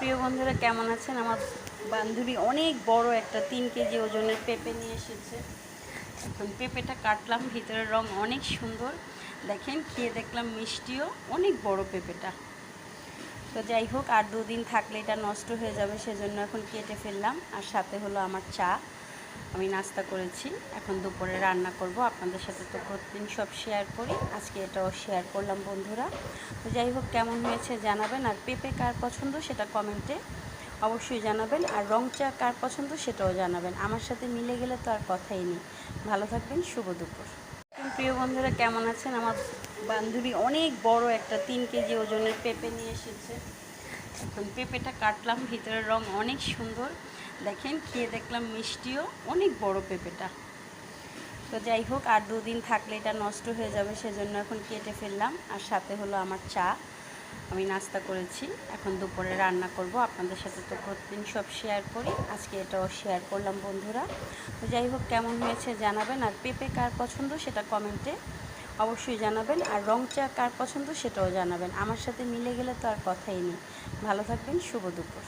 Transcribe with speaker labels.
Speaker 1: প্রিয় বন্ধুরা, কেমন আছেন? আমার বান্ধবী অনেক বড় একটা 3 কেজি ওজনের পেঁপে নিয়ে এসেছে। এখন পেঁপেটা কাটলাম, ভিতরের রং অনেক সুন্দর। দেখেন, খেয়ে দেখলাম মিষ্টিও অনেক বড় পেঁপেটা। তো যাই হোক, আর 2 দিন থাকলে এটা নষ্ট হয়ে যাবে, সেজন্য এখন কেটে ফেললাম। আর সাথে হলো আমার চা। আমি নাস্তা করেছি, এখন দুপুরে রান্না করব। আপনাদের সাথে তো প্রতিদিন সব শেয়ার করি, আজকে এটাও শেয়ার করলাম বন্ধুরা। তো যাই হোক, কেমন হয়েছে জানাবেন। আর পেঁপে কার পছন্দ সেটা কমেন্টে অবশ্যই জানাবেন। আর রং চা কার পছন্দ সেটাও জানাবেন। আমার সাথে মিলে গেলে তো আর কথাই নেই। ভালো থাকবেন, শুভ দুপুর। প্রিয় বন্ধুরা, কেমন আছেন? আমার বান্ধবী অনেক বড় একটা 3 কেজি ওজনের পেঁপে নিয়ে এসেছে। এখন পেঁপেটা কাটলাম, ভিতরের রং অনেক সুন্দর। দেখেন, খেয়ে দেখলাম মিষ্টিও অনেক বড় পেঁপেটা। তো যাই হোক, আর 2 দিন থাকলে এটা নষ্ট হয়ে যাবে, সেজন্য এখন কেটে ফেললাম। আর সাথে হলো আমার চা। আমি নাস্তা করেছি, এখন দুপুরে রান্না করব। আপনাদের সাথে তো প্রতিদিন সব শেয়ার করি, আজকে এটাও শেয়ার করলাম বন্ধুরা। তো যাই হোক, কেমন হয়েছে জানাবেন। আর পেঁপে কার পছন্দ সেটা কমেন্টে অবশ্যই জানাবেন। আর রং চা কার পছন্দ সেটাও জানাবেন। আমার সাথে মিলে গেলে তো আর কথাই নেই। ভালো থাকবেন, শুভ দুপুর।